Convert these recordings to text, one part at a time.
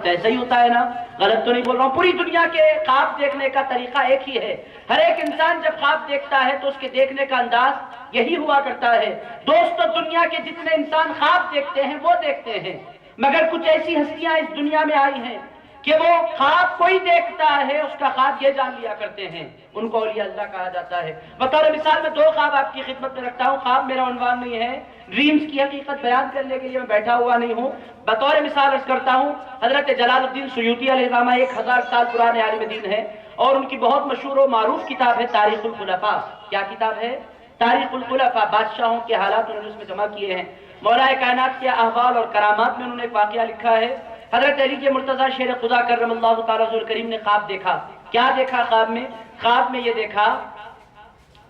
تو ایسا ہی ہوتا ہے نا، غلط تو نہیں بول رہا ہوں۔ پوری دنیا کے خواب دیکھنے کا طریقہ ایک ہی ہے، ہر ایک انسان جب خواب دیکھتا ہے تو اس کے دیکھنے کا انداز یہی ہوا کرتا ہے۔ دوستو دنیا کے جتنے انسان خواب دیکھتے ہیں وہ دیکھتے ہیں، مگر کچھ ایسی ہستیاں اس دنیا میں آئی ہیں کہ وہ خواب کوئی دیکھتا ہے اس کا خواب یہ جان لیا کرتے ہیں، ان کو اولیاء اللہ کہا جاتا ہے۔ بطور مثال میں 2 خواب آپ کی خدمت میں رکھتا ہوں، خواب میرا عنوان نہیں ہے، ڈریمز کی حقیقت بیان کرنے کے لیے میں بیٹھا ہوا نہیں ہوں، بطور مثال عرض کرتا ہوں۔ حضرت جلال الدین سیوطی علیہ السلام 1000 سال پرانے عالم دین ہے، اور ان کی بہت مشہور و معروف کتاب ہے تاریخ الخلفاء۔ کیا کتاب ہے؟ تاریخ الخلفاء، بادشاہوں کے حالات انہوں نے اس میں جمع کیے ہیں، مولا کائنات کے احوال اور کرامات میں انہوں نے ایک واقعہ لکھا ہے۔ حضرت علی کے مرتضیٰ شیر خدا کرم اللہ تعالیٰ ذو الکریم نے خواب دیکھا۔ کیا دیکھا خواب میں؟ خواب میں یہ دیکھا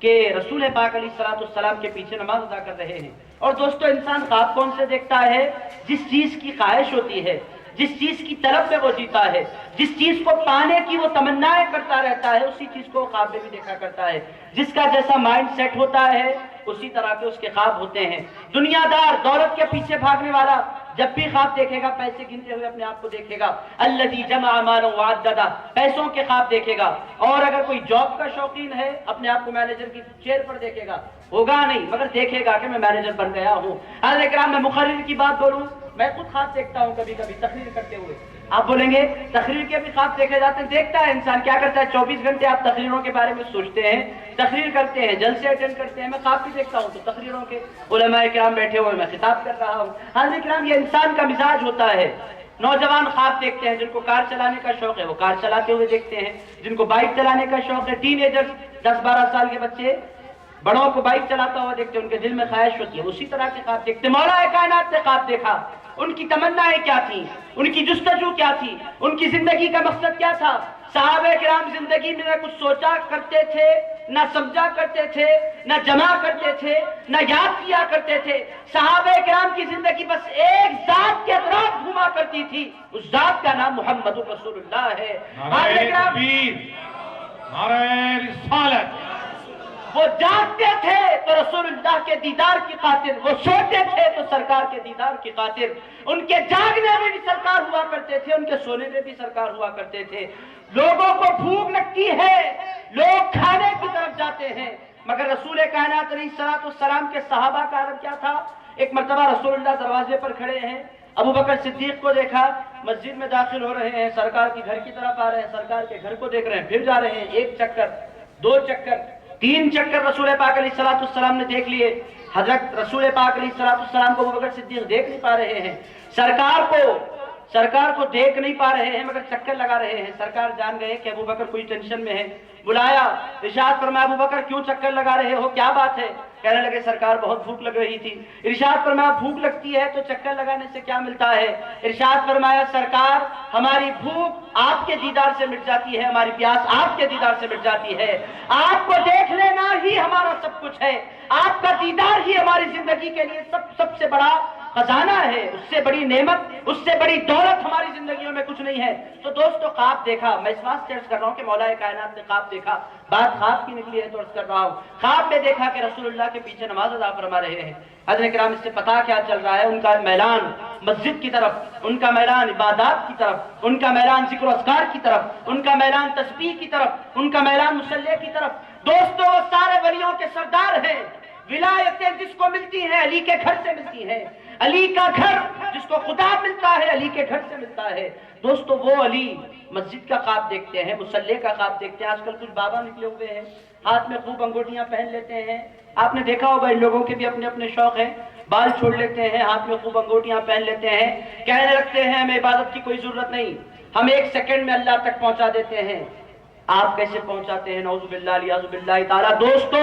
کہ رسول پاک علیہ السلام کے پیچھے نماز ادا کر رہے ہیں۔ اور دوستو انسان خواب کون سے دیکھتا ہے؟ جس چیز کی خواہش ہوتی ہے، جس چیز کی طلب میں وہ جیتا ہے، جس چیز کو پانے کی وہ تمنائیں کرتا رہتا ہے، اسی چیز کو خواب میں بھی دیکھا کرتا ہے۔ جس کا جیسا مائنڈ سیٹ ہوتا ہے اسی طرح کے اس کے خواب ہوتے ہیں۔ دنیا دار، دولت کے پیچھے بھاگنے والا جب بھی خواب دیکھے گا پیسے گنتے ہوئے اپنے آپ کو دیکھے گا، الذی جمع مالا وعددہ، پیسوں کے خواب دیکھے گا۔ اور اگر کوئی جاب کا شوقین ہے اپنے آپ کو مینیجر کی چیئر پر دیکھے گا، ہوگا نہیں مگر دیکھے گا کہ میں مینیجر بن گیا ہوں۔ حضرت اکرام میں مقرر کی بات بولوں، میں خود خواب دیکھتا ہوں کبھی کبھی تقریر کرتے ہوئے۔ آپ بولیں گے تقریر کے بھی خواب دیکھے جاتے ہیں؟ دیکھتا ہے انسان، کیا کرتا ہے 24 گھنٹے آپ تقریروں کے بارے میں سوچتے ہیں، تقریر کرتے ہیں، جلسے اٹینڈ کرتے ہیں۔ میں خواب بھی دیکھتا ہوں تو تقریروں کے علماء کرام بیٹھے ہوئے میں خطاب کر رہا ہوں۔ حضرت کرام یہ انسان کا مزاج ہوتا ہے۔ نوجوان خواب دیکھتے ہیں، جن کو کار چلانے کا شوق ہے وہ کار چلاتے ہوئے دیکھتے ہیں، جن کو بائک چلانے کا شوق ہے، ٹین ایجرز 10-12 سال کے بچے بڑوں کو بائک چلاتا ہوا دیکھتے ہیں، ان کے دل میں خواہش ہوتی ہے، اسی طرح کے خواب دیکھتے ہیں۔ مولا کائنات نے خواب دیکھا، ان کی تمنائیں کیا تھیں، ان کی جستجو کیا تھی، ان کی زندگی کا مقصد کیا تھا۔ صحابہ کرام زندگی میں نہ کچھ سوچا کرتے تھے، نہ سمجھا کرتے تھے، نہ جمع کرتے تھے، نہ یاد کیا کرتے تھے۔ صحابہ کرام کی زندگی بس ایک ذات کے اطراف گھوما کرتی تھی، اس ذات کا نام محمد رسول اللہ ہے۔ نعرہ تکبیر، نعرہ رسالت۔ وہ جاگتے تھے تو رسول اللہ کے دیدار کی خاطر، وہ سوتے تھے تو سرکار کے دیدار کی خاطر۔ ان کے جاگنے میں بھی سرکار ہوا کرتے تھے، ان کے سونے میں بھی سرکار ہوا کرتے تھے۔ لوگوں کو بھوک لگتی ہے، لوگ کھانے کی طرف جاتے ہیں، مگر رسول کائنات علیہ السلام کے صحابہ کا عالم کیا تھا؟ ایک مرتبہ رسول اللہ دروازے پر کھڑے ہیں، ابو بکر صدیق کو دیکھا، مسجد میں داخل ہو رہے ہیں، سرکار کے گھر کی طرف آ رہے ہیں، سرکار کے گھر کو دیکھ رہے ہیں، پھر جا رہے ہیں، 1 چکر 2 چکر 3 چکر رسول پاک علیہ السلام نے دیکھ لیے۔ حضرت رسول پاک علیہ السلام کو ابو بکر صدیق دیکھ نہیں پا رہے ہیں، سرکار کو دیکھ نہیں پا رہے ہیں مگر چکر لگا رہے ہیں۔ سرکار جان گئے کہ ابو بکر کوئی ٹینشن میں ہے، بلایا، ارشاد فرمایا ابو بکر کیوں چکر لگا رہے ہو، کیا بات ہے؟ کہنے لگے سرکار بہت بھوک لگ رہی تھی۔ ارشاد فرمایا بھوک لگتی ہے تو چکر لگانے سے کیا ملتا ہے؟ ارشاد فرمایا سرکار ہماری بھوک آپ کے دیدار سے مٹ جاتی ہے، ہماری پیاس آپ کے دیدار سے مٹ جاتی ہے۔ آپ کو دیکھ لینا ہی ہمارا سب کچھ ہے، آپ کا دیدار ہی ہماری زندگی کے لیے سب سے بڑا خزانہ ہے، اس سے بڑی نعمت، اس سے بڑی دولت ہماری زندگیوں میں کچھ نہیں ہے۔ تو دوستو خواب دیکھا، میں اس واسطے عرض کر رہا ہوں کہ مولا کائنات نے خواب دیکھا، بات خواب کی نکلی ہے تو عرض کر رہا ہوں۔ خواب میں دیکھا کہ رسول اللہ کے پیچھے نماز ادا فرما رہے ہیں۔ حضرت کرام اس سے پتا کیا چل رہا ہے؟ ان کا میلان مسجد کی طرف، ان کا میلان عبادات کی طرف، ان کا میلان ذکر و اذکار کی طرف، ان کا میلان تسبیح کی طرف، ان کا میلان مصلی کی طرف۔ دوستو وہ سارے ولیوں کے سردار ہیں، ولایتیں جس کو ملتی ہیں علی کے گھر سے ملتی ہیں، علی کا گھر جس کو خدا ملتا ہے علی کے گھر سے ملتا ہے۔ دوستو وہ علی مسجد کا خواب دیکھتے ہیں، مصلی کا خواب دیکھتے ہیں۔ آج کل کچھ بابا نکلے ہوئے ہیں، ہاتھ میں خوب انگوٹیاں پہن لیتے ہیں، آپ نے دیکھا ہوگا ان لوگوں کے بھی اپنے اپنے شوق ہیں، بال چھوڑ لیتے ہیں، ہاتھ میں خوب انگوٹیاں پہن لیتے ہیں، کہنے لگتے ہیں ہمیں عبادت کی کوئی ضرورت نہیں، ہم 1 سیکنڈ میں اللہ تک پہنچا دیتے ہیں۔ آپ کیسے پہنچاتے ہیں؟ نعوذ باللہ علیہ باللہ تعالی۔ دوستو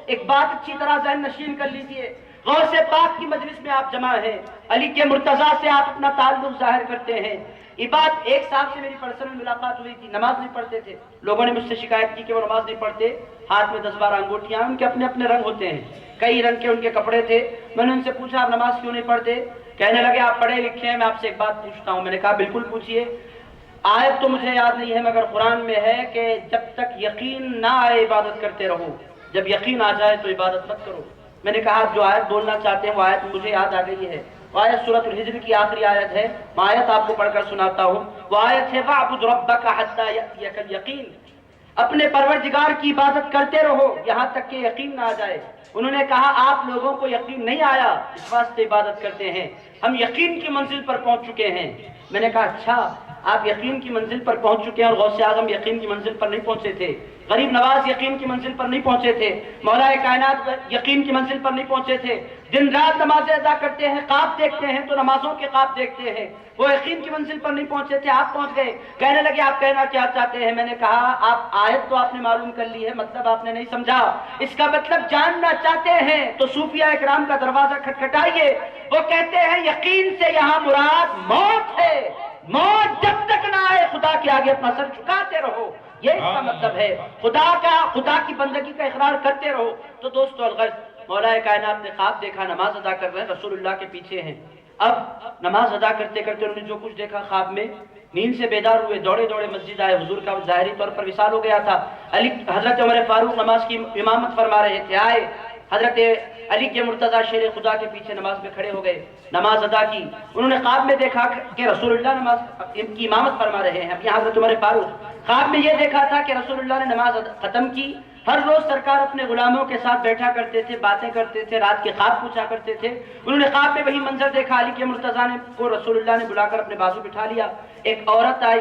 ایک بات اچھی طرح ذہن نشین کر لیجئے، غوث پاک کی مجلس میں آپ جمع ہیں، علی کے مرتضیٰ سے آپ اپنا تعلق ظاہر کرتے ہیں۔ یہ بات ایک صاحب سے میری پرسنل ملاقات ہوئی تھی، نماز نہیں پڑھتے تھے، لوگوں نے مجھ سے شکایت کی کہ وہ نماز نہیں پڑھتے، ہاتھ میں 10-12 انگوٹیاں، ان کے اپنے اپنے رنگ ہوتے ہیں، کئی رنگ کے ان کے کپڑے تھے۔ میں نے ان سے پوچھا آپ نماز کیوں نہیں پڑھتے؟ کہنے لگے آپ پڑھے لکھے ہیں، میں آپ سے ایک بات پوچھتا ہوں۔ میں نے کہا بالکل پوچھئے۔ آیت تو مجھے یاد نہیں ہے مگر قرآن میں ہے کہ جب تک یقین نہ آئے عبادت کرتے رہو، جب یقین آ جائے تو عبادت مت کرو۔ میں نے کہا جو آیت بولنا چاہتے ہیں وہ آیت مجھے یاد آ گئی ہے، وہ آیت سورۃ الحجر کی آخری آیت ہے، میں آیت آپ کو پڑھ کر سناتا ہوں۔ وہ آیت ہے وَاعْبُدْ رَبَّكَ حَتَّى يَأْتِيَكَ الْيَقِينُ، اپنے پروردگار کی عبادت کرتے رہو یہاں تک کہ یقین نہ آ جائے۔ انہوں نے کہا آپ لوگوں کو یقین نہیں آیا اس واسطے عبادت کرتے ہیں، ہم یقین کی منزل پر پہنچ چکے ہیں۔ میں نے کہا اچھا آپ یقین کی منزل پر پہنچ چکے ہیں، اور غوث اعظم یقین کی منزل پر نہیں پہنچے تھے، غریب نواز یقین کی منزل پر نہیں پہنچے تھے، مولا کائنات یقین کی منزل پر نہیں پہنچے تھے۔ دن رات نمازیں ادا کرتے ہیں، خواب دیکھتے ہیں تو نمازوں کے خواب دیکھتے ہیں، وہ یقین کی منزل پر نہیں پہنچے تھے، آپ پہنچ گئے۔ کہنے لگے آپ کہنا کیا چاہتے ہیں؟ میں نے کہا آپ آیت تو آپ نے معلوم کر لی ہے، مطلب آپ نے نہیں سمجھا، اس کا مطلب جاننا چاہتے ہیں تو صوفیہ اکرام کا دروازہ کھٹکھٹائیے۔ وہ کہتے ہیں یقین سے یہاں مراد موت ہے، موت جب تک نہ آئے خدا کے آگے اپنا سر جھکاتے رہو، یہ اس کا مطلب ہے، خدا کی بندگی کا اقرار کرتے رہو۔ تو دوستو الغرض مولا کائنات نے خواب دیکھا، نماز ادا کر رہے ہیں، رسول اللہ کے پیچھے ہیں۔ اب نماز ادا کرتے کرتے انہوں نے جو کچھ دیکھا خواب میں، نیند سے بیدار ہوئے، دوڑے دوڑے مسجد آئے، حضور کا ظاہری طور پر وصال ہو گیا تھا۔ حضرت عمر فاروق نماز کی امامت فرما رہے تھے، آئے حضرت علی کے مرتضیٰ شیر خدا کے پیچھے نماز میں کھڑے ہو گئے، نماز ادا کی۔ انہوں نے خواب میں دیکھا کہ رسول اللہ نماز کی امامت فرما رہے ہیں۔ اب یہاں حضرت عمر فاروق خواب میں یہ دیکھا تھا کہ رسول اللہ نے نماز ختم کی، ہر روز سرکار اپنے غلاموں کے ساتھ بیٹھا کرتے تھے، باتیں کرتے تھے، رات کے خواب پوچھا کرتے تھے۔ انہوں نے خواب میں وہی منظر دیکھا، علی کے مرتضیٰ کو رسول اللہ نے بلا کر اپنے بازو بٹھا لیا۔ ایک عورت آئی،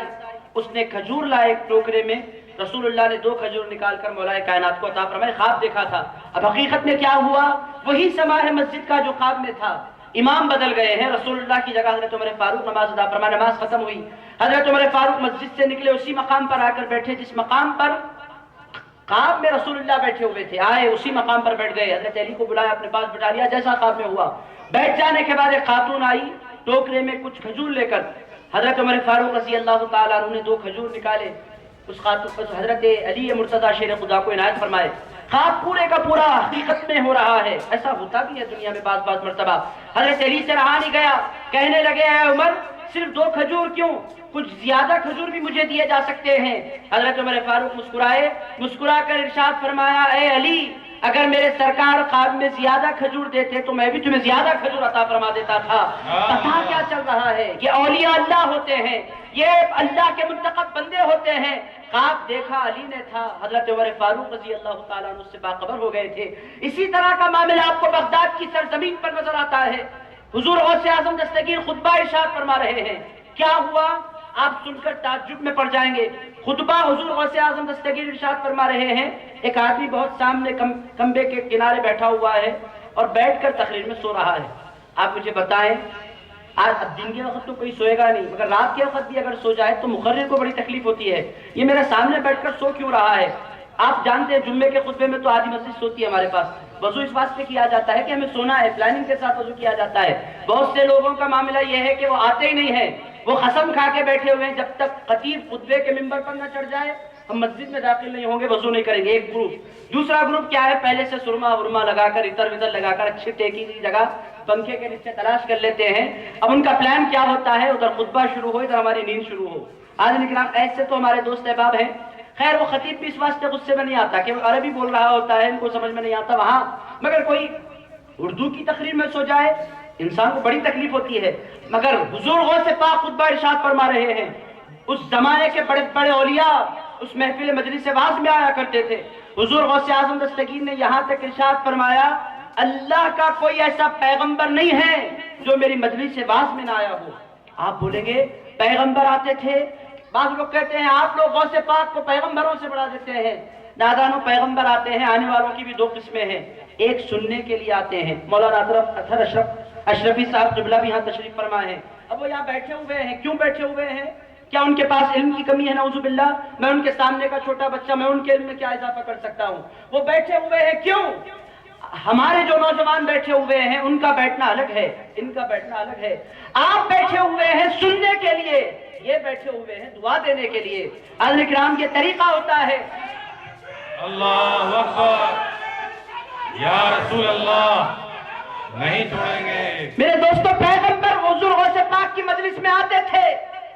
اس نے کھجور لایا ایک ٹوکرے میں، رسول اللہ نے 2 کھجور نکال کر مولا کائنات کو عطا فرمائے۔ خواب دیکھا تھا، اب حقیقت میں کیا ہوا؟ وہی سما ہے مسجد کا جو خواب میں تھا، امام بدل گئے ہیں، رسول اللہ کی جگہ حضرت عمر فاروق نماز ادا فرمائے۔ نماز ختم ہوئی، حضرت عمر فاروق مسجد سے نکلے، اسی مقام پر آ کر بیٹھے جس مقام پر خواب میں رسول اللہ بیٹھے ہوئے تھے، آئے اسی مقام پر بیٹھ گئے، حضرت علی کو بلایا، اپنے پاس بٹھا لیا جیسا خواب میں ہوا۔ بیٹھ جانے کے بعد ایک خاتون آئی ٹوکرے میں کچھ کھجور لے کر، حضرت عمر فاروق رضی اللہ تعالیٰ عنہ نے 2 کھجور نکالے، اس خاتون پر حضرت علی مرتضیٰ شیر خدا کو عنایت فرمائے۔ خواب پورے کا پورا حقیقت میں ہو رہا ہے، ایسا ہوتا بھی ہے دنیا میں بعض مرتبہ۔ حضرت علی سے رہا نہیں گیا، کہنے لگے اے عمر صرف 2 کھجور کیوں، کچھ زیادہ کھجور بھی مجھے دیے جا سکتے ہیں۔ حضرت عمر فاروق مسکرائے، مسکرا کر ارشاد فرمایا اے علی اگر میرے سرکار خواب میں زیادہ کھجور دیتے تو میں بھی تمہیں زیادہ کھجور عطا فرما دیتا تھا۔ پتہ کیا چل رہا ہے؟ یہ اولیاء اللہ ہوتے ہیں، یہ اللہ کے منتخب بندے ہوتے ہیں۔ خواب دیکھا علی نے تھا، حضرت عمر فاروق رضی اللہ تعالیٰ عنہ سے باخبر ہو گئے تھے۔ اسی طرح کا معاملہ آپ کو بغداد کی سرزمین پر نظر آتا ہے۔ حضور غوث اعظم دستگیر خطبہ ارشاد فرما رہے ہیں، کیا ہوا آپ سن کر تعجب میں پڑ جائیں گے۔ خطبہ حضور غوث اعظم دستگیر ارشاد فرما رہے ہیں، ایک آدمی بہت سامنے کمبے کے کنارے بیٹھا ہوا ہے اور بیٹھ کر تقریر میں سو رہا ہے۔ آپ مجھے بتائیں، آج دن کے وقت تو کوئی سوئے گا نہیں، مگر رات کے وقت بھی اگر سو جائے تو مقرر کو بڑی تکلیف ہوتی ہے، یہ میرے سامنے بیٹھ کر سو کیوں رہا ہے؟ آپ جانتے ہیں جمعے کے خطبے میں تو آدھی مسجد سوتی ہے ہمارے پاس، وضو اس واسطے کیا جاتا ہے کہ ہمیں سونا ہے، پلاننگ کے ساتھ وضو کیا جاتا ہے۔ بہت سے لوگوں کا معاملہ یہ ہے کہ وہ آتے ہی نہیں ہیں، وہ قسم کھا کے بیٹھے ہوئے ہیں جب تک خطیب خطبے کے ممبر پر نہ چڑھ جائے ہم مسجد میں داخل نہیں ہوں گے، وضو نہیں کریں گے۔ ایک گروپ، دوسرا گروپ کیا ہے، پہلے سے سرما ورما لگا کر اتر وطر لگا کر اچھی ٹیکی کی جگہ پنکھے کے نیچے تلاش کر لیتے ہیں۔ اب ان کا پلان کیا ہوتا ہے، ادھر خطبہ شروع ہو ادھر ہماری نیند شروع ہو۔ آج نکلام ایسے تو ہمارے دوست احباب ہیں، خیر وہ خطیب بھی اس واسطے غصے میں نہیں آتا کہ وہ عربی بول رہا ہوتا ہے، ان کو سمجھ میں نہیں آتا وہاں، مگر کوئی اردو کی تقریر میں سو جائے انسان کو بڑی تکلیف ہوتی ہے۔ مگر حضور غوث پاک خطبہ ارشاد فرما رہے ہیں، اس زمانے کے بڑے بڑے اولیاء اس محفل مجلس واعظ میں آیا کرتے تھے۔ حضور غوث اعظم دستگیر نے یہاں تک ارشاد فرمایا اللہ کا کوئی ایسا پیغمبر نہیں ہے جو میری مجلس واعظ میں نہ آیا ہو۔ آپ بولیں گے پیغمبر آتے تھے، بعض لوگ کہتے ہیں آپ لوگ غوث پاک کو پیغمبروں سے بڑھا دیتے ہیں۔ نادانوں پیغمبر آتے ہیں، آنے والوں کی بھی 2 قسمیں ہیں، ایک سننے کے لیے آتے ہیں، مولانا اطہر اشرفی صاحب قبلہ بھی یہاں تشریف فرما ہے۔ اب وہ یہاں بیٹھے ہوئے ہیں، کیوں بیٹھے ہوئے ہیں؟ کیا ان کے پاس علم کی کمی ہے؟ نعوذ باللہ، میں ان کے سامنے کا چھوٹا بچہ، میں ان کے علم میں کیا اضافہ کر سکتا ہوں؟ وہ بیٹھے ہوئے ہیں کیوں؟ ہمارے جو نوجوان بیٹھے ہوئے ہیں ان کا بیٹھنا الگ ہے، ان کا بیٹھنا الگ ہے۔ آپ بیٹھے ہوئے ہیں سننے کے لیے، یہ بیٹھے ہوئے ہیں دعا دینے کے لیے۔ حضرت کرام یہ طریقہ ہوتا ہے۔ اللہ اکبر، یا رسول اللہ، نہیں چھوڑیں گے۔ میرے دوستو پیغمبر حضور غوث پاک کی مجلس میں آتے تھے،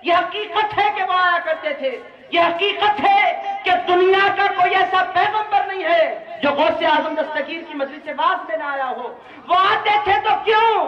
یہ حقیقت ہے کہ وہ آیا کرتے تھے، یہ حقیقت ہے کہ دنیا کا کوئی ایسا پیغمبر نہیں ہے جو غوث اعظم دستگیر کی مجلس واعظ میں نہ آیا ہو۔ وہ آتے تھے تو کیوں؟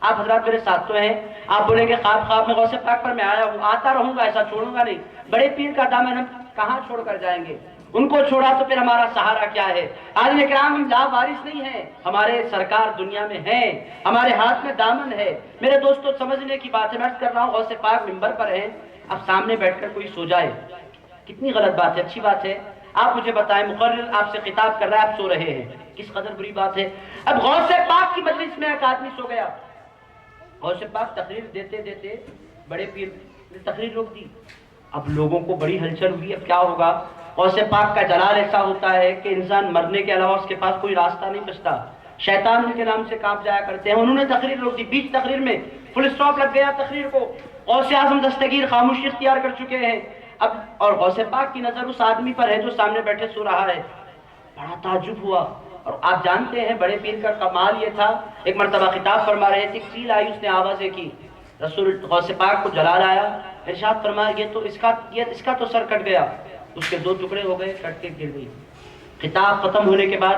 آپ حضرات میرے ساتھ تو ہیں. آپ بولیں گے خواب میں غوث پاک پر میں آیا ہوں, آتا رہوں گا, ایسا چھوڑوں گا نہیں. بڑے پیر کا دامن ہم کہاں چھوڑ کر جائیں گے؟ ان کو چھوڑا تو پھر ہمارا سہارا کیا ہے؟ عالم کرام ہم لا وارث نہیں ہیں, ہمارے سرکار دنیا میں ہیں, ہمارے ہاتھ میں دامن ہے. میرے دوستو سمجھنے کی بات ہے, میں عرض کر رہا ہوں غوث پاک منبر پر ہیں, اب سامنے بیٹھ کر کوئی سو جائے, کتنی غلط بات ہے. اچھی بات ہے, آپ مجھے بتائیں, مقرر آپ سے خطاب کر رہا ہے, آپ سو رہے ہیں, کس قدر بری بات ہے. اب غوث پاک کی مجلس میں ایک آدمی سو گیا. غوث پاک تقریر دیتے دیتے بڑے پیر نے تقریر روک دی. اب لوگوں کو بڑی ہلچل ہوئی, اب کیا ہوگا؟ غوث پاک کا جلال ایسا ہوتا ہے کہ انسان مرنے کے علاوہ اس کے پاس کوئی راستہ نہیں بچتا. شیطان ان کے نام سے کانپ جایا کرتے ہیں. انہوں نے تقریر روک دی, بیچ تقریر میں فل اسٹاپ لگ گیا تقریر کو. غوث اعظم دستگیر خاموشی اختیار کر چکے ہیں اب, اور غوث پاک کی نظر اس آدمی پر ہے جو سامنے بیٹھے سو رہا ہے. بڑا تعجب ہوا. اور آپ جانتے ہیں بڑے پیر کا کمال یہ تھا, ایک مرتبہ خطاب فرما رہے تھے, ایک چیل آئی, اس نے آوازیں کی, رسول غوث پاک کو جلال آیا, ارشاد فرمایا یہ تو اس کا تو سر کٹ گیا. اس کے 2 ٹکڑے ہو گئے, کٹ کے گر گئی. خطاب ختم ہونے کے بعد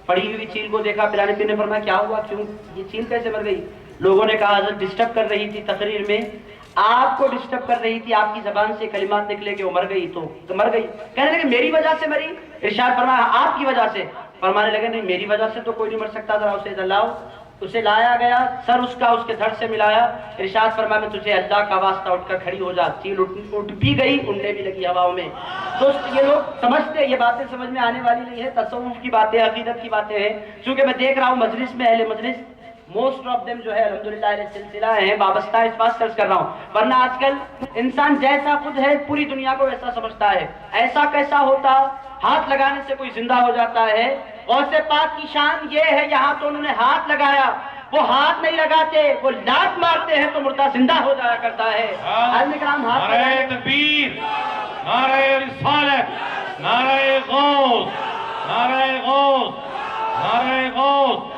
پڑی ہوئی چیل کو دیکھا, پیرانے پیر نے فرمایا کیا ہوا, کیوں یہ چیل کیسے مر گئی؟ لوگوں نے کہا حضرت ڈسٹرب کر رہی تھی تقریر میں, آپ کو ڈسٹرب کر رہی تھی, آپ کی زبان سے کلمات نکلے کہ وہ مر گئی, تو مر گئی. کہنے لگے میری وجہ سے مری؟ ارشاد فرمایا آپ کی وجہ سے. فرمانے لگے نہیں میری وجہ سے تو کوئی نہیں مر سکتا, ذرا اسے لاؤ. اسے لایا گیا, سر اس کا اس کے دھڑ سے ملایا. ارشاد فرمایا میں تجھے اللہ کا واسطہ اٹھ کر کھڑی ہو جا. چیل اٹھ بھی گئی, اڑنے بھی لگی ہواؤں میں. دوست یہ لوگ سمجھتے, یہ باتیں سمجھ میں آنے والی نہیں ہے, تصوف کی باتیں, عقیدت کی باتیں ہیں. چونکہ میں دیکھ رہا ہوں مجلس میں اہل مجلس موسٹ آف دم جو ہے الحمدللہ اہل سلسلہ ہیں, وابستہ اس بات سے عرض کر رہا ہوں. ورنہ آج کل انسان جیسا خود ہے پوری دنیا کو ویسا سمجھتا ہے. ایسا کیسا ہوتا, ہاتھ لگانے سے کوئی زندہ ہو جاتا ہے. غوث پاک کی شان یہ ہے, یہاں تو انہوں نے ہاتھ لگایا, وہ ہاتھ نہیں لگاتے, وہ لات مارتے ہیں تو مردہ زندہ ہو جایا کرتا ہے. عالم کرام ہاتھ نعرہ تکبیر, نعرہ رسالت, نعرہ غوث, نعرہ غوث, نعرہ غوث.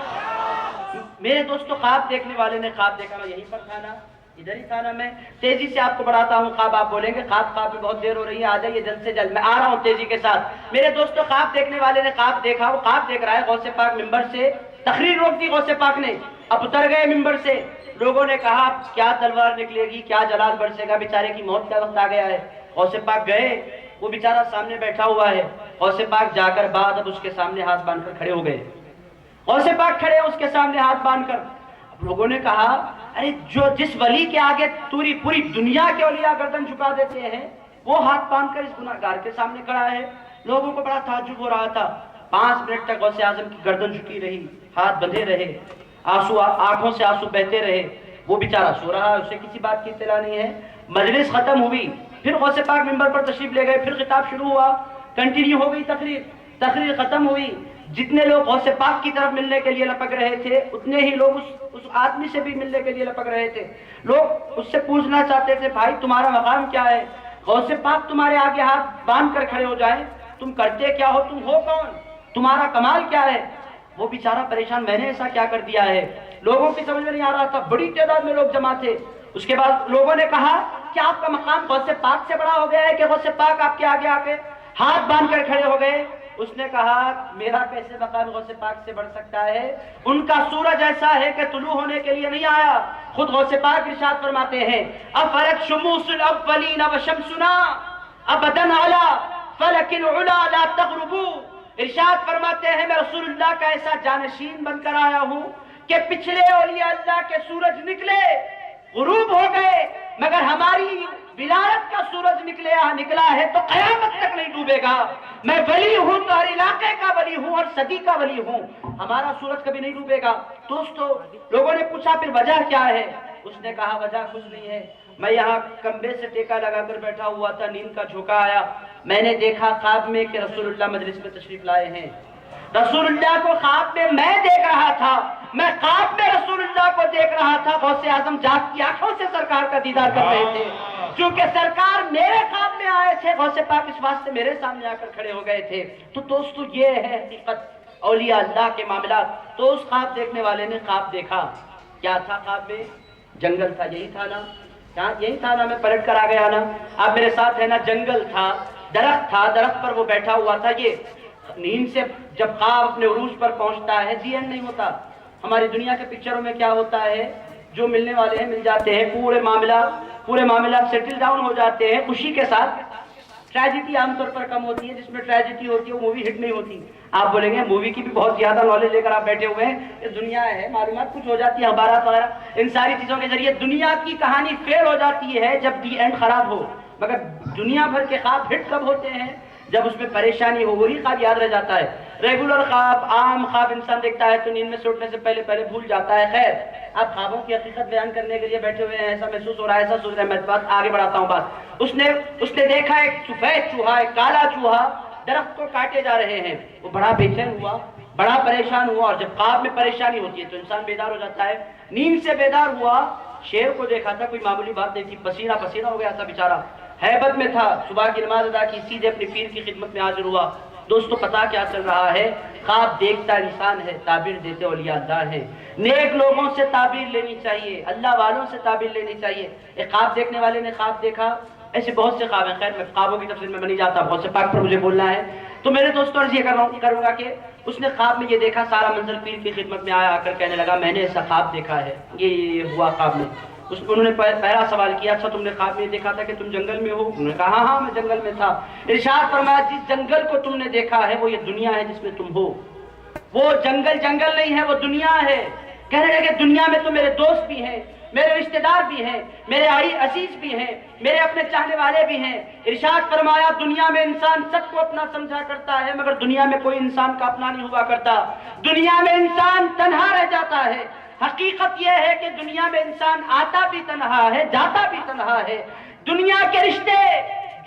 میرے دوستو خواب دیکھنے والے نے خواب دیکھا, میں یہیں پر تھا نا, ادھر ہی تھا نا. میں تیزی سے آپ کو بڑھاتا ہوں خواب. آپ بولیں گے خواب میں بہت دیر ہو رہی ہے, آ جائیے جلد سے جلد, میں آ رہا ہوں تیزی کے ساتھ. میرے دوستو خواب دیکھنے والے نے خواب دیکھا, وہ خواب دیکھ رہا ہے, غوث پاک منبر سے تقریر روک دی غوث پاک نے. اب اتر گئے منبر سے, لوگوں نے کہا کیا تلوار نکلے گی, کیا جلال برسے گا, بیچارے کی موت کا وقت آ گیا ہے. غوث پاک گئے, وہ بیچارہ سامنے بیٹھا ہوا ہے. غوث پاک جا کر بعد اب اس کے سامنے ہاتھ باندھ کر کھڑے ہو گئے. غوث پاک کھڑے اس کے سامنے ہاتھ باندھ کر. لوگوں نے کہا ارے جس ولی کے آگے پوری دنیا کے اولیاء گردن جھکا دیتے ہیں, وہ ہاتھ باندھ کر اس گناہگار کے سامنے کھڑا ہے. لوگوں کو بڑا تعجب ہو رہا تھا. 5 منٹ تک غوث اعظم کی گردن جھکی رہی, ہاتھ بندھے رہے, آنکھوں سے آنسو بہتے رہے. وہ بیچارہ سو رہا ہے, اسے کسی بات کی اطلاع نہیں ہے. مجلس ختم ہوئی, پھر غوث پاک منبر پر تشریف لے گئے, پھر خطاب شروع ہوا, کنٹینیو ہو گئی تقریر ختم ہوئی. جتنے لوگ غوث پاک کی طرف ملنے کے لیے لپک رہے تھے, اتنے ہی لوگ اس آدمی سے بھی ملنے کے لیے لپک رہے تھے. لوگ اس سے پوچھنا چاہتے تھے بھائی تمہارا مقام کیا ہے, غوث پاک تمہارے آگے ہاتھ باندھ کر کھڑے ہو جائیں, تم کرتے کیا ہو, تم ہو کون, تمہارا کمال کیا ہے. وہ بیچارہ پریشان, میں نے ایسا کیا کر دیا ہے. لوگوں کی سمجھ میں نہیں آ رہا تھا, بڑی تعداد میں لوگ جمع تھے. اس کے بعد لوگوں نے کہا کہ آپ کا مقام غوث پاک سے بڑا ہو گیا ہے کہ غوث پاک آپ کے آگے آ کے ہاتھ باندھ کر کھڑے ہو گئے. اس نے کہا میرا کیسے مقام غوث پاک سے بڑھ سکتا ہے, ان کا سورج ایسا ہے کہ طلوع ہونے کے لیے نہیں آیا. خود غوث پاک ارشاد فرماتے ہیں افرت شموس الاولین وشمسنا ابدا علی فلک العلا لا تغربوا. ارشاد فرماتے ہیں میں رسول اللہ کا ایسا جانشین بن کر آیا ہوں کہ پچھلے اولیاء اللہ کے سورج نکلے, غروب ہو گئے, مگر ہماری ولایت کا سورج نکلا ہے تو قیامت تک نہیں ڈوبے گا. میں ولی ہوں تو ہر علاقے کا ولی ہوں, ہر صدی کا ولی ہوں, ہمارا سورج کبھی نہیں ڈوبے گا. دوستو لوگوں نے پوچھا پھر وجہ کیا ہے. اس نے کہا وجہ کچھ نہیں ہے, میں یہاں کمبے سے ٹیکا لگا کر بیٹھا ہوا تھا, نیند کا جھونکا آیا, میں نے دیکھا خواب میں کہ رسول اللہ مجلس میں تشریف لائے ہیں. رسول اللہ کو خواب میں میں دیکھ رہا تھا, میں خواب میں رسول اللہ کو دیکھ رہا تھا. غوث اعظم جاگتی آنکھوں سے سرکار کا دیدار کر رہے تھے. چونکہ سرکار میرے خواب میں آئے تھے, غوث پاک اس واسطے میرے سامنے آ کر کھڑے ہو گئے تھے. تو دوستو یہ ہے حقیقت اولیاء اللہ کے معاملات. تو اس خواب دیکھنے والے نے خواب دیکھا, کیا تھا خواب میں؟ جنگل تھا, یہی تھا نا, یہی تھا نا, میں پلٹ کر آ گیا نا, آپ میرے ساتھ ہے نا. جنگل تھا, درخت تھا, درخت پر وہ بیٹھا ہوا تھا. یہ نیند سے جب خواب اپنے عروج پر پہنچتا ہے, جی اینڈ نہیں ہوتا. ہماری دنیا کے پکچروں میں کیا ہوتا ہے, جو ملنے والے ہیں مل جاتے ہیں، پورے معاملات سیٹل ڈاؤن ہو جاتے ہیں خوشی کے ساتھ۔ ٹریجڈی عام طور پر کم ہوتی ہے، جس میں ٹریجڈی ہوتی ہے وہ مووی ہٹ نہیں ہوتی۔ آپ بولیں گے مووی کی بھی بہت زیادہ نالج لے کر آپ بیٹھے ہوئے ہیں، یہ دنیا ہے، معلومات کچھ ہو جاتی ہے، اخبارات وغیرہ، ان ساری چیزوں کے ذریعے دنیا کی کہانی فیل ہو جاتی ہے جب دی اینڈ خراب ہو، مگر دنیا بھر کے خواب ہٹ کب ہوتے ہیں؟ جب اس میں پریشانی ہو، وہی خواب یاد رہ جاتا ہے۔ ریگولر خواب، عام خواب انسان دیکھتا ہے تو نیند میں سے اٹھنے سے پہلے بھول جاتا ہے۔ خیر، آپ خوابوں کی حقیقت بیان کرنے کے لیے بیٹھے ہوئے ہیں، ایسا محسوس ہو رہا ہے، ایسا سوچ رہے ہیں، میں بات آگے بڑھاتا ہوں بات۔ اس نے دیکھا ایک سفید چوہا، ایک کالا چوہا درخت کو کاٹے جا رہے ہیں۔ وہ بڑا بے چین ہوا، بڑا پریشان ہوا، اور جب خواب میں پریشانی ہوتی ہے تو انسان بیدار ہو جاتا ہے۔ نیند سے بیدار ہوا، شیر کو دیکھا تھا، کوئی معمولی بات نہیں تھی، پسینہ پسینہ ہو گیا تھا بیچارہ، ہیبت میں تھا، صبح کی نماز ادا کی، سیدھے اپنی پیر کی خدمت میں حاضر ہوا۔ دوستو پتا کیا چل رہا ہے؟ خواب دیکھتا انسان ہے، تعبیر دیتے اولیاء اللہ ہیں۔ نیک لوگوں سے تعبیر لینی چاہیے، اللہ والوں سے تعبیر لینی چاہیے۔ ایک خواب دیکھنے والے نے خواب دیکھا، ایسے بہت سے خواب ہیں، خیر میں خوابوں کی تفصیل میں نہیں جاتا، بہت سے پاک پر مجھے بولنا ہے، تو میرے دوستوں عرض یہ کروں گا کہ اس نے خواب میں یہ دیکھا، سارا منظر پیر کی خدمت میں آیا، آ کر کہنے لگا میں نے ایسا خواب دیکھا ہے، یہ ہوا خواب میں۔ انہوں نے پہلا سوال کیا، اچھا تم نے خواب میں دیکھا تھا کہ تم جنگل میں ہو؟ انہوں نے کہا ہاں میں جنگل میں تھا۔ ارشاد فرمایا جس جنگل کو تم نے دیکھا ہے وہ یہ دنیا ہے جس میں تم ہو، وہ جنگل نہیں ہے، وہ دنیا ہے۔ کہنے لگے دنیا میں تو میرے دوست بھی ہیں، میرے رشتہ دار بھی ہیں، میرے عزیز بھی ہیں، میرے اپنے چاہنے والے بھی ہیں۔ ارشاد فرمایا دنیا میں انسان سب کو اپنا سمجھا کرتا ہے، مگر دنیا میں کوئی انسان کا اپنا نہیں ہوا کرتا، دنیا میں انسان تنہا رہ جاتا ہے۔ حقیقت یہ ہے کہ دنیا میں انسان آتا بھی تنہا ہے، جاتا بھی تنہا ہے۔ دنیا کے رشتے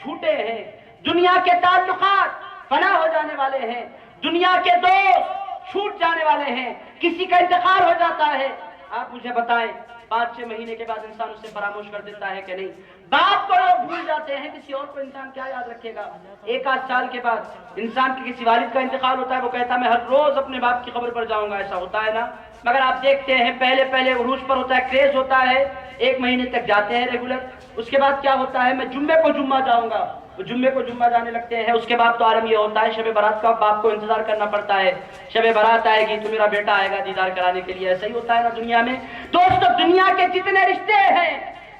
جھوٹے ہیں، دنیا کے تعلقات فنا ہو جانے والے ہیں، دنیا کے دوست چھوٹ جانے والے ہیں، کسی کا انتقال ہو جاتا ہے۔ آپ مجھے بتائیں 5-6 مہینے کے بعد انسان اسے فراموش کر دیتا ہے کہ نہیں؟ باپ کو لوگ بھول جاتے ہیں، کسی اور کو انسان کیا یاد رکھے گا؟ 1-8 سال کے بعد انسان کے کسی والد کا انتقال ہوتا ہے، وہ کہتا ہے میں ہر روز اپنے باپ کی قبر پر جاؤں گا، ایسا ہوتا ہے نا؟ مگر آپ دیکھتے ہیں پہلے عروج پر ہوتا ہے، کریز ہوتا ہے، 1 مہینے تک جاتے ہیں ریگولر، اس کے بعد کیا ہوتا ہے میں جمعے کو جمعہ جاؤں گا، وہ جمعے کو جمعہ جانے لگتے ہیں۔ اس کے بعد تو عالم یہ ہوتا ہے شب برات کا باپ کو انتظار کرنا پڑتا ہے، شب برات آئے گی تو میرا بیٹا آئے گا دیدار کرانے کے لیے، ایسا ہی ہوتا ہے نا دنیا میں۔ دوستو دنیا کے جتنے رشتے ہیں،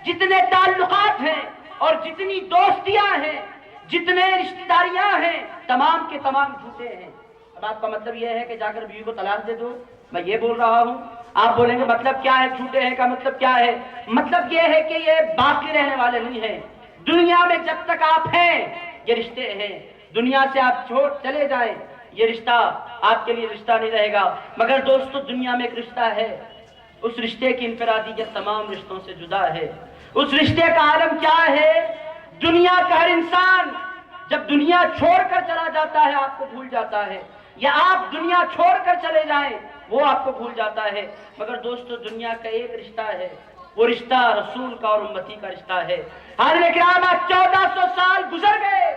جتنے تعلقات ہیں اور جتنی دوستیاں ہیں، جتنے رشتہ داریاں ہیں، تمام کے تمام جھوٹے ہیں۔ اب آپ کا مطلب یہ ہے کہ جا کر بیوی کو طلاق دے دو؟ میں یہ بول رہا ہوں، آپ بولیں گے مطلب کیا ہے جھوٹے ہیں کا مطلب کیا ہے؟ مطلب یہ ہے کہ یہ باقی رہنے والے نہیں ہیں۔ دنیا میں جب تک آپ ہیں یہ رشتے ہیں، دنیا سے آپ چھوڑ چلے جائیں یہ رشتہ آپ کے لیے رشتہ نہیں رہے گا۔ مگر دوستو دنیا میں ایک رشتہ ہے، اس رشتے کی انفرادیت تمام رشتوں سے جدا ہے۔ اس رشتے کا عالم کیا ہے؟ دنیا کا ہر انسان جب دنیا چھوڑ کر چلا جاتا ہے آپ کو بھول جاتا ہے، یا آپ دنیا چھوڑ کر چلے جائیں وہ آپ کو بھول جاتا ہے۔ مگر دوستو دنیا کا ایک رشتہ ہے، وہ رشتہ رسول کا اور امتی کا رشتہ ہے۔ حضرت اکرام 1400 سال گزر گئے،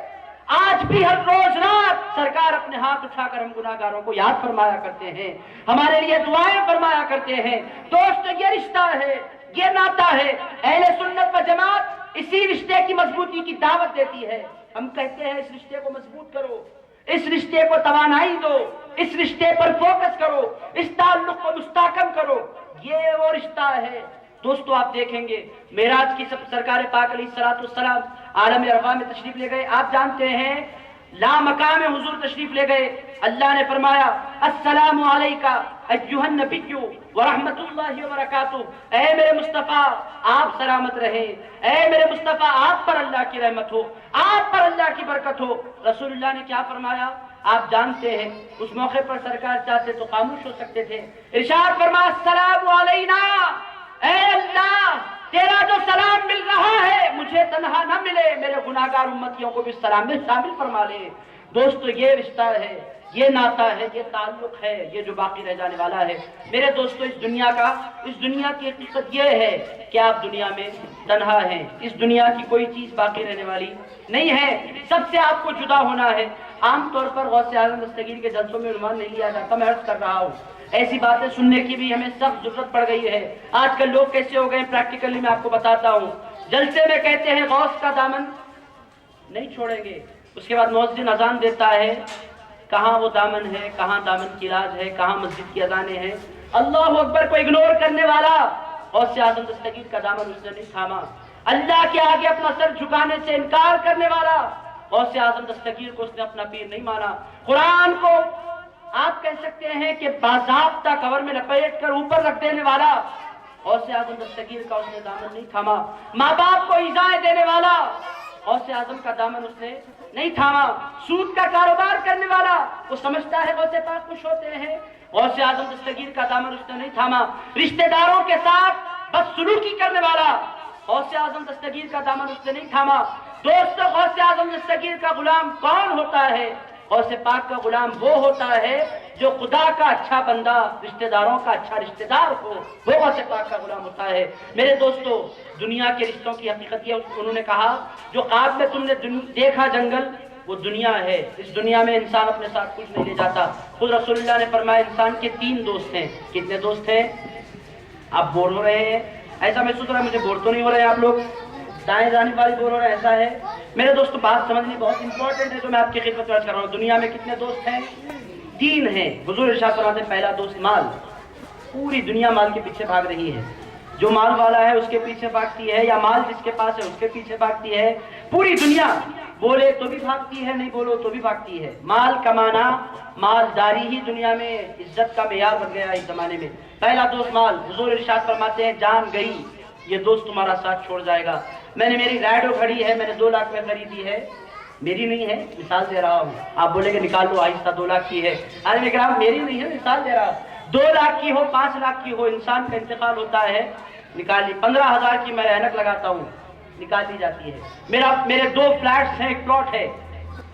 آج بھی ہر روز رات سرکار اپنے ہاتھ اٹھا کر ہم گناہگاروں کو یاد فرمایا کرتے ہیں، ہمارے لیے دعائیں فرمایا کرتے ہیں۔ دوستو یہ رشتہ ہے، یہ ناتا ہے۔ اہل سنت و جماعت اسی رشتے کی مضبوطی کی دعوت دیتی ہے۔ ہم کہتے ہیں اس رشتے کو مضبوط کرو، اس رشتے کو توانائی دو، اس رشتے پر فوکس کرو، اس تعلق کو مستحکم کرو، یہ وہ رشتہ ہے۔ دوستو آپ دیکھیں گے معراج کی سرکار پاک علیہ الصلوۃ والسلام عالم ارواح میں تشریف لے گئے، آپ جانتے ہیں لا مقام حضور تشریف لے گئے، اللہ نے فرمایا السلام علیکہ ایھا النبی ورحمۃ اللہ وبرکاتہ، اے میرے مصطفیٰ آپ سلامت رہیں، اے میرے مصطفیٰ آپ پر اللہ کی رحمت ہو، آپ پر اللہ کی برکت ہو۔ رسول اللہ نے کیا فرمایا آپ جانتے ہیں؟ اس موقع پر سرکار چاہتے تو خاموش ہو سکتے تھے، ارشاد فرمایا السلام علینا، اے اللہ تیرا جو سلام مل رہا ہے مجھے تنہا نہ ملے، میرے گناہگار امتیوں کو بھی سلام میں شامل فرما لے۔ دوستو یہ رشتہ ہے، یہ ناتا ہے، یہ تعلق ہے، یہ جو باقی رہ جانے والا ہے۔ میرے دوستو اس دنیا کی حقیقت یہ ہے کہ آپ دنیا میں تنہا ہیں، اس دنیا کی کوئی چیز باقی رہنے والی نہیں ہے، سب سے آپ کو جدا ہونا ہے۔ عام طور پر غوث اعظم دستگیر کے جلسوں میں عنوان نہیں لیا جاتا، میں عرض کر رہا ہوں ایسی باتیں سننے کی بھی ہمیں سخت ضرورت پڑ گئی ہے۔ آج کل لوگ کیسے ہو گئے ہیں پریکٹیکلی میں آپ کو بتاتا ہوں، جلسے میں کہتے ہیں غوث کا دامن نہیں چھوڑیں گے، اس کے بعد مؤذن اذان دیتا ہے، کہاں وہ دامن ہے، کہاں دامن کی لاج ہے، کہاں مسجد کی اذانیں ہیں۔ اللہ اکبر کو اگنور کرنے والا غوث اعظم دستگیر کا دامن اس نے نہیں تھاما۔ اللہ کے آگے اپنا سر جھکانے سے انکار کرنے والا غوث اعظم دستگیر کو اس نے اپنا پیر نہیں مانا۔ قرآن کو آپ کہہ سکتے ہیں کہ باضابطہ کور میں لپیٹ کر اوپر رکھ دینے والا غوث اعظم دستگیر کا اس نے دامن نہیں تھاما۔ ماں باپ کو ایذائیں دینے والا غوث اعظم کا دامن اس نے نہیں تھاما۔ سود کا کاروبار کرنے والا، وہ سمجھتا ہے غوث پاک خوش ہوتے ہیں، غوث اعظم دستگیر کا دامن اس نے نہیں تھاما۔ رشتہ داروں کے ساتھ بدسلوکی کرنے والا غوث اعظم دستگیر کا دامن اس نے نہیں تھاما۔ دوستو، غوث اعظم دستگیر کا غلام کون ہوتا ہے؟ غوث پاک کا غلام وہ ہوتا ہے جو خدا کا اچھا بندہ، رشتہ داروں کا اچھا رشتہ دار ہو، وہ غوث پاک کا غلام ہوتا ہے۔ میرے دوستو، دنیا کے رشتوں کی حقیقت یہ، انہوں نے کہا جو خواب میں تم نے دیکھا جنگل، وہ دنیا ہے۔ اس دنیا میں انسان اپنے ساتھ کچھ نہیں لے جاتا۔ خود رسول اللہ نے فرمایا انسان کے 3 دوست ہیں۔ کتنے دوست ہیں؟ آپ بور ہو رہے ہیں؟ ایسا محسوس ہو رہا ہے مجھے بور تو نہیں ہو رہے ہیں آپ لوگ؟ دائیں جانے والی بور ہو رہا ہے، ایسا ہے؟ میرے دوستو، بات سمجھنی بہت امپورٹنٹ ہے جو میں آپ کی خدمت میں عرض کر رہا ہوں۔ دنیا میں کتنے دوست ہیں؟ 3 ہیں۔ حضور ارشاد فرماتے ہیں پہلا دوست مال۔ پوری دنیا مال کے پیچھے بھاگ رہی ہے۔ جو مال والا ہے اس کے پیچھے بھاگتی ہے، یا مال جس کے پاس ہے اس کے پیچھے بھاگتی ہے۔ پوری دنیا بولے تو بھی بھاگتی ہے، نہیں بولو تو بھی بھاگتی ہے۔ مال کمانا، مالداری ہی دنیا میں عزت کا معیار بن گیا اس زمانے میں۔ پہلا دوست مال۔ حضور ارشاد فرماتے ہیں جان گئی یہ دوست تمہارا ساتھ چھوڑ جائے گا۔ میں نے میری ریڈو گھڑی ہے، میں نے 2 لاکھ میں خریدی ہے، میری نہیں ہے، مثال دے رہا ہوں۔ آپ بولیں گے نکال لو آہستہ، 2 لاکھ کی ہے۔ ارے اکرام میری نہیں ہے، مثال دے رہا ہوں۔ 2 لاکھ کی ہو، 5 لاکھ کی ہو، انسان کا انتقال ہوتا ہے، نکال لی۔ 15,000 کی میں اینک لگاتا ہوں، نکال لی جاتی ہے۔ میرے 2 فلیٹس ہیں، 1 پلاٹ ہے،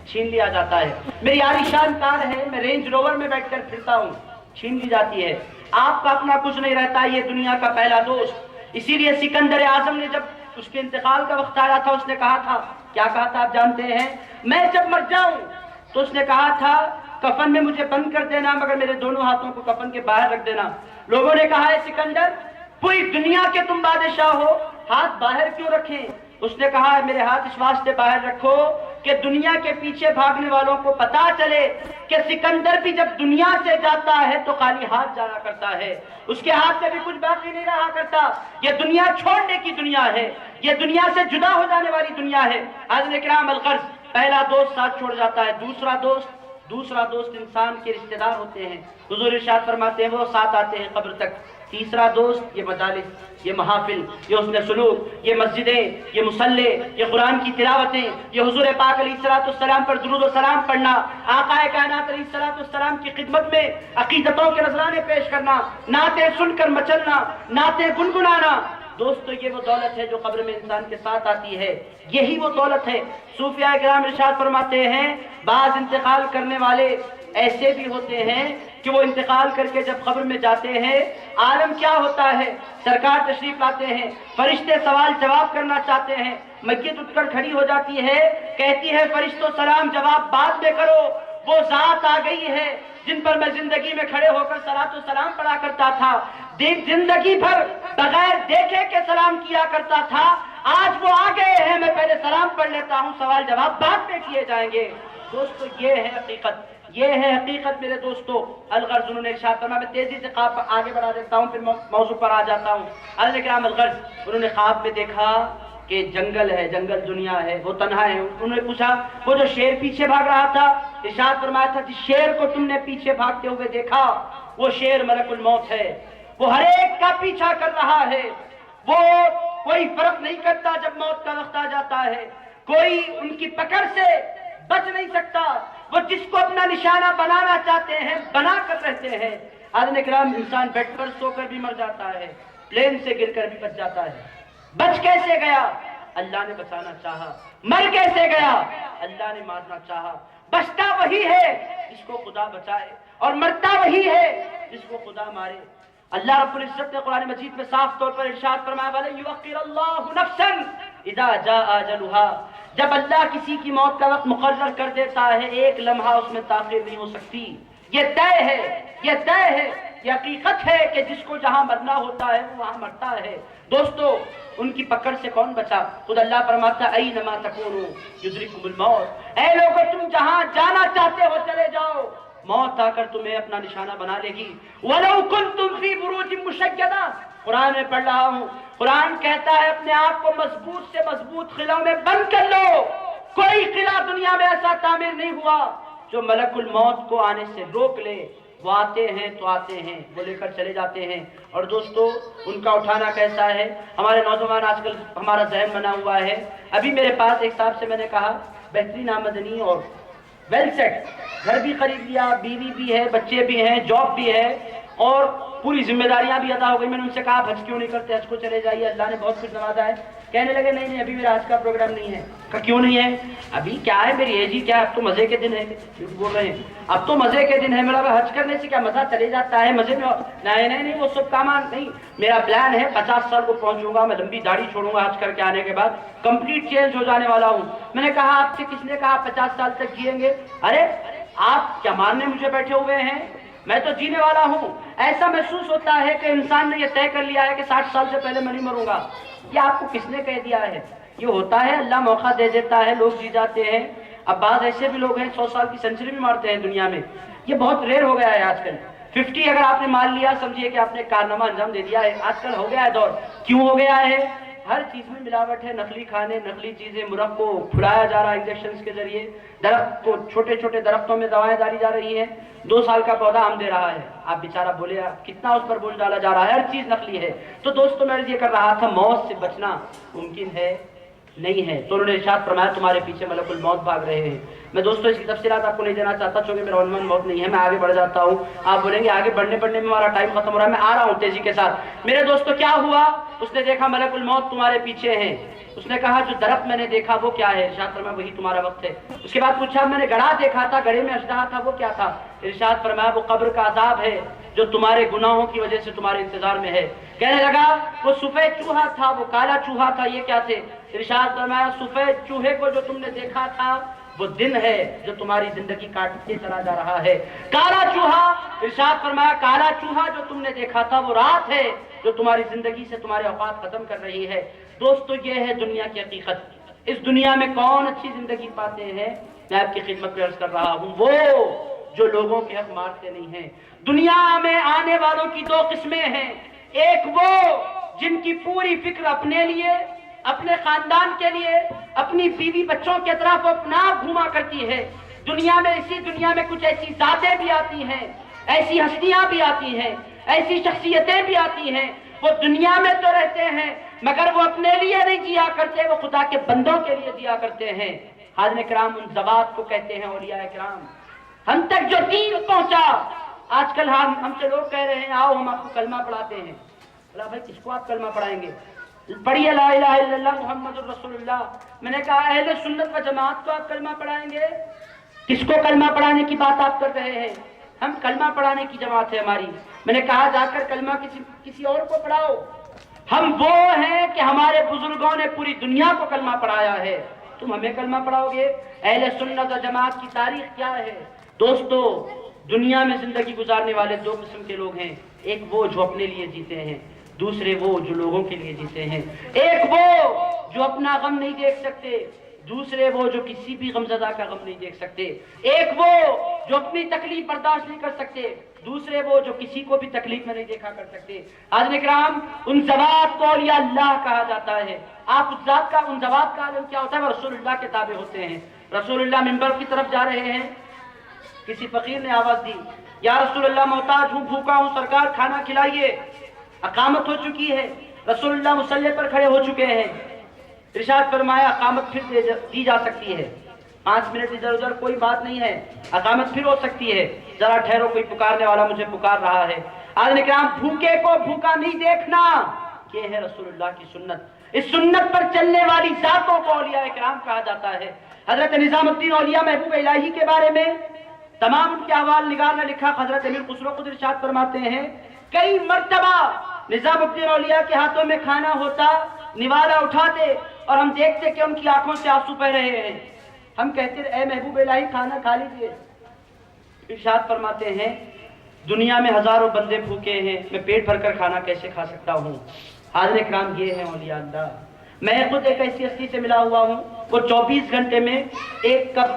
چھین لیا جاتا ہے۔ میری عالیشان کار ہے، میں رینج روور میں بیٹھ کر پھرتا ہوں، چھین لی جاتی ہے۔ آپ کا اپنا کچھ نہیں رہتا، یہ دنیا کا پہلا دوست۔ اسی لیے سکندر اعظم نے جب اس کے انتقال کا وقت آیا تھا، اس نے کہا تھا، کیا کہا تھا آپ جانتے ہیں؟ میں جب مر جاؤں تو اس نے کہا تھا کفن میں مجھے بند کر دینا، مگر میرے دونوں ہاتھوں کو کفن کے باہر رکھ دینا۔ لوگوں نے کہا ہے سکندر پوری دنیا کے تم بادشاہ ہو، ہاتھ باہر کیوں رکھیں؟ اس نے کہا ہے میرے ہاتھ اس واسطے باہر رکھو کہ دنیا کے پیچھے بھاگنے والوں کو پتا چلے کہ سکندر بھی جب دنیا سے جاتا ہے تو خالی ہاتھ جایا کرتا ہے، اس کے ہاتھ میں بھی کچھ باقی نہیں رہا کرتا۔ یہ دنیا چھوڑنے کی دنیا ہے، یہ دنیا سے جدا ہو جانے والی دنیا ہے۔ حضرت کرام الغرض، پہلا دوست ساتھ چھوڑ جاتا ہے۔ دوسرا دوست انسان کے رشتہ دار ہوتے ہیں۔ حضور ارشاد فرماتے ہیں وہ ساتھ آتے ہیں قبر تک۔ تیسرا دوست یہ مجالس، یہ محافل، یہ حسن سلوک، یہ مسجدیں، یہ مصلے، یہ قرآن کی تلاوتیں، یہ حضور پاک علیہ السلام پر درود و سلام پڑھنا، آقا کائنات علیہ السلام کی خدمت میں عقیدتوں کے نذرانے پیش کرنا، نعتیں سن کر مچلنا، نعتیں گنگنانا۔ دوستو یہ وہ دولت ہے جو قبر میں انسان کے ساتھ آتی ہے، یہی وہ دولت ہے۔ صوفیاء کرام ارشاد فرماتے ہیں بعض انتقال کرنے والے ایسے بھی ہوتے ہیں کہ وہ انتقال کر کے جب قبر میں جاتے ہیں، عالم کیا ہوتا ہے، سرکار تشریف لاتے ہیں، فرشتے سوال جواب کرنا چاہتے ہیں، میت اٹھ کر کھڑی ہو جاتی ہے، کہتی ہے فرشتوں سلام جواب بعد میں کرو، وہ ذات آ گئی ہے جن پر میں زندگی میں کھڑے ہو کر صلاۃ و سلام پڑھا کرتا تھا، زندگی بھر بغیر دیکھے کے سلام کیا کرتا تھا، آج وہ آ گئے ہیں، میں پہلے سلام پڑھ لیتا ہوں، سوال جواب بعد میں کیے جائیں گے۔ دوستو یہ ہے حقیقت، یہ ہے حقیقت میرے دوستو۔ الغرض انہوں نے ارشاد فرمایا، میں تیزی سے خواب آگے بڑھا دیتا ہوں پھر موضوع پر آ جاتا ہوں۔ حضرت کرام الغرض انہوں نے خواب میں دیکھا کہ جنگل ہے، جنگل دنیا ہے، وہ تنہا ہے۔ انہوں نے پوچھا وہ جو شیر پیچھے بھاگ رہا تھا، ارشاد فرمایا تھا جس شیر کو تم نے پیچھے بھاگتے ہوئے دیکھا وہ شیر ملک الموت ہے، وہ ہر ایک کا پیچھا کر رہا ہے، وہ کوئی فرق نہیں کرتا جب موت کا وقت آ جاتا ہے، کوئی ان کی پکڑ سے بچ نہیں سکتا، وہ جس کو اپنا نشانہ بنانا چاہتے ہیں بنا کر رہتے ہیں۔ حضرت کرام انسان بیڈ پر سو کر بھی مر جاتا ہے، پلین سے گر کر بھی بچ جاتا ہے، بچ کیسے گیا؟ اللہ نے بچانا چاہا۔ مر کیسے گیا؟ اللہ نے مارنا چاہا۔ بچتا وہی ہے جس کو خدا بچائے اور مرتا وہی ہے جس کو خدا مارے۔ اللہ رب العزت نے قرآن مجید میں صاف طور پر ارشاد فرمایا وَلَن يُؤَخِّرَ اللَّهُ نَفْسًا إِذَا جَاءَ أَجَلُهَا، جب اللہ کسی کی موت کا وقت مقرر کر دیتا ہے ایک لمحہ اس میں تاخیر نہیں ہو سکتی۔ یہ طے ہے، یہ طے ہے، یہ حقیقت ہے کہ جس کو جہاں مرنا ہوتا ہے وہ وہاں مرتا ہے۔ دوستو ان کی پکڑ سے کون بچا؟ خود اللہ فرماتا ہے اَيْنَمَا تَكُونُوا يُدْرِكْكُمُ الْمَوْتُ، اے لوگو تم جہاں جانا چاہتے ہو چلے جاؤ، موت آ کر تمہیں اپنا نشانہ بنا لے گی۔ وَلَوْ كُنْتُمْ فِي بُرُوجٍ مُشَيَّدَةٍ، قرآن میں پڑھ رہا ہوں، قرآن کہتا ہے اپنے آپ کو مضبوط سے مضبوط قلعوں میں بند کر لو، کوئی قلعہ دنیا میں ایسا تعمیر نہیں ہوا جو ملک الموت کو آنے سے روک لے۔ وہ آتے ہیں تو آتے ہیں، وہ لے کر چلے جاتے ہیں، اور دوستو ان کا اٹھانا کیسا ہے؟ ہمارے نوجوان آج کل ہمارا ذہن بنا ہوا ہے، ابھی میرے پاس ایک صاحب سے میں نے کہا بہترین آمدنی اور ویل سیٹ، گھر بھی خرید لیا، بیوی بھی ہے، بچے بھی ہیں، جاب بھی ہے اور پوری ذمہ داریاں بھی ادا ہو گئی۔ میں نے ان سے کہا آپ حج کیوں نہیں کرتے، حج کو چلے جائیے، اللہ نے بہت کچھ نوازا ہے۔ کہنے لگے نہیں نہیں ابھی میرا حج کا پروگرام نہیں ہے۔ کہا کیوں نہیں ہے؟ ابھی کیا ہے میری ایج ہی کیا ہے، اب تو مزے کے دن ہے۔ بول رہے ہیں اب تو مزے کے دن ہے، میرا حج کرنے سے کیا مزہ چلے جاتا ہے مزے میں؟ نہیں نہیں نہیں وہ سب کام نہیں، میرا پلان ہے 50 سال کو پہنچوں گا، میں لمبی داڑھی چھوڑوں گا، حج کر کے آنے کے بعد کمپلیٹ چینج ہو جانے والا ہوں۔ میں نے کہا آپ سے کس نے کہا 50 سال تک جیئیں گے؟ ارے آپ کیا مارنے مجھے بیٹھے ہوئے ہیں، میں تو جینے والا ہوں۔ ایسا محسوس ہوتا ہے کہ انسان نے یہ طے کر لیا ہے کہ 60 سال سے پہلے میں نہیں مروں گا۔ یہ آپ کو کس نے کہہ دیا ہے؟ یہ ہوتا ہے، اللہ موقع دے دیتا ہے، لوگ جی جاتے ہیں۔ اب بعض ایسے بھی لوگ ہیں 100 سال کی سینچری بھی مارتے ہیں دنیا میں، یہ بہت ریئر ہو گیا ہے آج کل۔ 50 اگر آپ نے مار لیا سمجھیے کہ آپ نے کارنامہ انجام دے دیا ہے۔ آج کل ہو گیا ہے دور، کیوں ہو گیا ہے؟ ہر چیز میں ملاوٹ ہے، نقلی کھانے، نقلی چیزیں، مرغ کو پھلایا جا رہا ہے انجیکشنز کے ذریعے، درخت کو چھوٹے چھوٹے درختوں میں دوائیں ڈالی جا رہی ہیں، 2 سال کا پودا ہم دے رہا ہے، آپ بیچارہ بولے کتنا اس پر بوجھ ڈالا جا رہا ہے، ہر چیز نقلی ہے۔ تو دوستو میں یہ کر رہا تھا موت سے بچنا ممکن ہے نہیں ہے، تو انہوں نے ارشاد فرمایا تمہارے پیچھے ملک الموت بھاگ رہے ہیں۔ میں دوستو اس کی تفصیلات آپ کو نہیں دینا چاہتا چونکہ میرا عنوان موت نہیں ہے، میں آگے بڑھ جاتا ہوں۔ آپ بولیں گے آگے بڑھنے میں ہمارا ٹائم ختم ہو رہا ہے، میں آ رہا ہوں تیزی کے ساتھ۔ میرے دوستو کیا ہوا؟ اس نے دیکھا ملک الموت تمہارے پیچھے ہیں، اس نے کہا جو درخت میں نے دیکھا وہ کیا ہے؟ ارشاد فرمایا وہی تمہارا وقت ہے۔ اس کے بعد پوچھا میں نے گڑھا دیکھا تھا، گڑھے میں اژدہا تھا، وہ کیا تھا؟ ارشاد فرمایا وہ قبر کا عذاب ہے جو تمہارے گناہوں کی وجہ سے تمہارے انتظار میں ہے۔ کہنے لگا وہ سفید چوہا تھا، وہ کالا چوہا تھا، یہ کیا تھے؟ ارشاد فرمایا سفید چوہے کو جو تم نے دیکھا تھا وہ دن ہے جو تمہاری زندگی کاٹتے چلا جا رہا ہے۔ کالا چوہا، ارشاد فرمایا کالا چوہا جو تم نے دیکھا تھا وہ رات ہے جو تمہاری زندگی سے تمہارے اوقات ختم کر رہی ہے۔ دوستو یہ ہے دنیا کی حقیقت۔ اس دنیا میں کون اچھی زندگی پاتے ہیں؟ میں آپ کی خدمت میں عرض کر رہا ہوں وہ جو لوگوں کے حق مارتے نہیں ہیں۔ دنیا میں آنے والوں کی 2 قسمیں ہیں، ایک وہ جن کی پوری فکر اپنے لیے، اپنے خاندان کے لیے، اپنی بیوی بچوں کے اطراف اپنا گھوما کرتی ہے۔ دنیا میں اسی دنیا میں کچھ ایسی ذاتیں بھی آتی ہیں، ایسی ہستیاں بھی آتی ہیں، ایسی شخصیتیں بھی آتی ہیں، وہ دنیا میں تو رہتے ہیں مگر وہ اپنے لیے نہیں جیا کرتے، وہ خدا کے بندوں کے لیے جیا کرتے ہیں۔ حاضرین کرام ان ذوات کو کہتے ہیں اولیاء کرام۔ ہم تک جو دین پہنچا، آج کل ہم سے لوگ کہہ رہے ہیں آؤ ہم آپ کو کلمہ پڑھاتے ہیں۔ بولا بھائی کس کو آپ کلمہ پڑھائیں گے؟ پڑھیے لا الہ الا اللہ محمد الرسول اللہ۔ میں نے کہا اہل سنت و جماعت کو آپ کلمہ پڑھائیں گے؟ کس کو کلمہ پڑھانے کی بات آپ کر رہے ہیں؟ ہم کلمہ پڑھانے کی جماعت ہے ہماری۔ میں نے کہا جا کر کلمہ کسی اور کو پڑھاؤ۔ ہم وہ ہیں کہ ہمارے بزرگوں نے پوری دنیا کو کلمہ پڑھایا ہے، تم ہمیں کلمہ پڑھاؤ گے؟ اہل سنت و جماعت کی تاریخ کیا ہے؟ دوستو دنیا میں زندگی گزارنے والے 2 قسم کے لوگ ہیں، ایک وہ جو اپنے لیے جیتے ہیں، دوسرے وہ جو لوگوں کے لیے جیتے ہیں۔ ایک وہ جو اپنا غم نہیں دیکھ سکتے، دوسرے وہ جو کسی بھی غمزدہ کا غم نہیں دیکھ سکتے۔ ایک وہ جو اپنی تکلیف برداشت نہیں کر سکتے، دوسرے وہ جو کسی کو بھی تکلیف میں نہیں دیکھا کر سکتے۔ حاضرین کرام ان ذوات کو اولیاء اللہ کہا جاتا ہے۔ آپ اس ذات کا ان ذوات کا عالم کیا ہوتا ہے؟ وہ رسول اللہ کے تابع ہوتے ہیں۔ رسول اللہ منبر کی طرف جا رہے ہیں، کسی فقیر نے آواز دی یا رسول اللہ محتاج ہوں، بھوکا ہوں، سرکار کھانا کھلائیے۔ اقامت ہو چکی ہے، رسول اللہ مصلی پر کھڑے ہو چکے ہیں۔ ارشاد فرمایا اقامت پھر دی جا سکتی ہے، 5 منٹ ادھر ادھر کوئی بات نہیں ہے، اقامت پھر ہو سکتی ہے، ذرا ٹھہرو کوئی پکارنے والا مجھے پکار رہا ہے۔ حاضرین کرام بھوکے کو بھوکا نہیں دیکھنا، یہ ہے رسول اللہ کی سنت۔ اس سنت پر چلنے والی ذاتوں کو اولیاء کرام کہا جاتا ہے۔ حضرت نظام الدین اولیاء محبوب الہی کے بارے میں تمام ان کے احوال نگار نے لکھا۔ حضرت امیر خسرو خود ارشاد فرماتے ہیں کئی مرتبہ نظام الدین اولیاء کے ہاتھوں میں کھانا ہوتا، نوالہ اٹھاتے اور ہم دیکھتے کہ ان کی آنکھوں سے آنسو بہ رہے ہیں۔ ہم کہتے اے محبوب الہی کھانا کھا لیجیے۔ ارشاد فرماتے ہیں دنیا میں ہزاروں بندے بھوکے ہیں، میں پیٹ بھر کر کھانا کیسے کھا سکتا ہوں؟ حاضرین کرام یہ ہیں اولیاء اللہ۔ میں خود ایک ایسی ہستی سے ملا ہوا ہوں، وہ 24 گھنٹے میں 1 کپ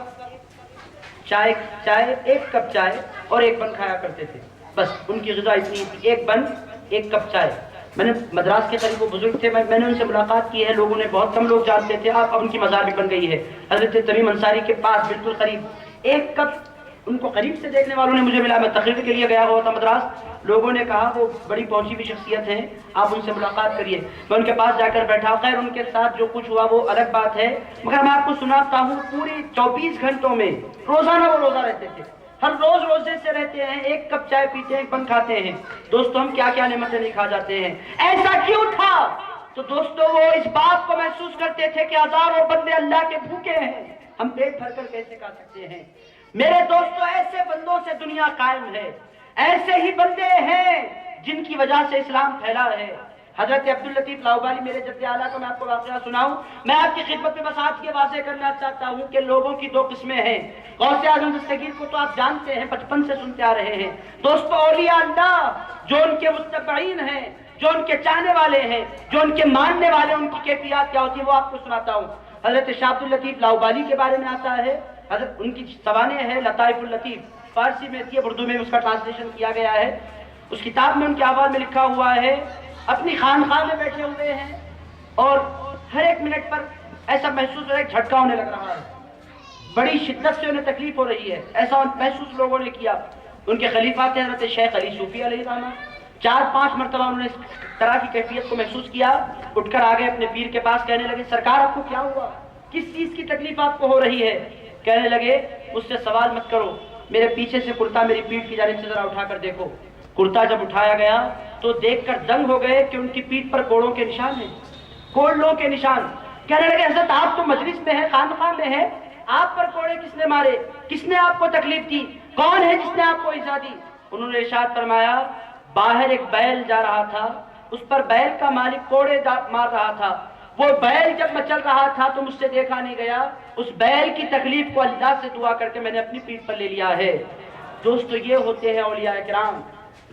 چائے اور 1 بن کھایا کرتے تھے، بس ان کی غذا اتنی تھی، 1 بن 1 کپ چائے میں نے مدراس کے قریب وہ بزرگ تھے، میں نے ان سے ملاقات کی ہے، لوگوں نے بہت کم لوگ جانتے تھے، اب ان کی مزار بھی بن گئی ہے حضرت تمیم انصاری کے پاس بالکل قریب۔ ایک کپ ان کو قریب سے دیکھنے والوں نے مجھے ملا، میں تقریر کے لیے گیا ہوا تھا مدراس، لوگوں نے کہا وہ بڑی پہنچی ہوئی شخصیت ہیں، آپ ان سے ملاقات کریے۔ میں ان کے پاس جا کر بیٹھا، خیر ان کے ساتھ جو کچھ ہوا وہ الگ بات ہے، مگر میں آپ کو سناتا ہوں پوری 24 گھنٹوں میں روزانہ وہ روزہ رہتے تھے، ہر روز روزے سے رہتے ہیں، ایک کپ چائے پیتے ہیں، ایک بن کھاتے ہیں۔ دوستو ہم کیا کیا نعمتیں نہیں کھا جاتے ہیں، ایسا کیوں تھا؟ تو دوستو وہ اس بات کو محسوس کرتے تھے کہ ہزاروں بندے اللہ کے بھوکے ہیں، ہم پیٹ بھر کر کیسے کھا سکتے ہیں؟ میرے دوستو ایسے بندوں سے دنیا قائم ہے، ایسے ہی بندے ہیں جن کی وجہ سے اسلام پھیلا ہے۔ حضرت عبداللطیف لاہوری میرے جد اعلیٰ کا میں آپ کو واقعہ سناؤں، میں آپ کی خدمت میں بس آج یہ واضح کرنا چاہتا ہوں کہ لوگوں کی دو قسمیں ہیں۔ غوث اعظم دستگیر کو تو آپ جانتے ہیں، بچپن سے سنتے آ رہے ہیں۔ دوستو اولیاء اللہ جو ان کے متبعین ہیں، جو ان کے چاہنے والے ہیں، جو ان کے ماننے والے، ان کی کیفیات کیا ہوتی ہے وہ آپ کو سناتا ہوں۔ حضرت شاہ عبداللطیف لاہوری کے بارے میں آتا ہے، حضرت ان کی سوانح ہے لطائف اللطیف، فارسی میں تھی، اردو میں اس کا ٹرانسلیشن کیا گیا ہے۔ اس کتاب میں ان کے احوال میں لکھا ہوا ہے، اپنی خانقاہ میں بیٹھے ہوئے ہیں اور ہر ایک منٹ پر ایسا محسوس ہو رہا ہے جھٹکا ہونے لگ رہا ہے، بڑی شدت سے انہیں تکلیف ہو رہی ہے، ایسا محسوس لوگوں نے کیا۔ ان کے خلیفہ تھے حضرت شیخ علی صوفی علیہ السلام، 4-5 مرتبہ انہوں نے اس طرح کی کیفیت کو محسوس کیا، اٹھ کر آگے اپنے پیر کے پاس، کہنے لگے سرکار آپ کو کیا ہوا، کس چیز کی تکلیف آپ کو ہو رہی ہے؟ کہنے لگے مجھ سے سوال مت کرو، میرے پیچھے سے کرتا میری پیٹھ کی جانب سے ذرا اٹھا کر دیکھو۔ کرتا جب اٹھایا گیا تو دیکھ کر دنگ ہو گئے کہ ان کی پیٹھ پر کوڑوں کے نشان ہیں، کوڑوں کے نشان۔ کہنے لگے حضرت آپ تو مجلس میں ہیں، خانقاہ میں ہیں، آپ پر کوڑے کس نے مارے، کس نے آپ کو تکلیف دی، کون ہے جس نے آپ کو ایذا دی؟ انہوں نے ارشاد فرمایا باہر ایک بیل جا رہا تھا، اس پر بیل کا مالک کوڑے مار رہا تھا، وہ بیل جب مچل رہا تھا تو مجھ سے دیکھا نہیں گیا، اس بیل کی تکلیف کو اللہ سے دعا کر کے میں نے اپنی پیٹھ پر لے لیا ہے۔ دوستو یہ ہوتے ہیں اولیاء کرام،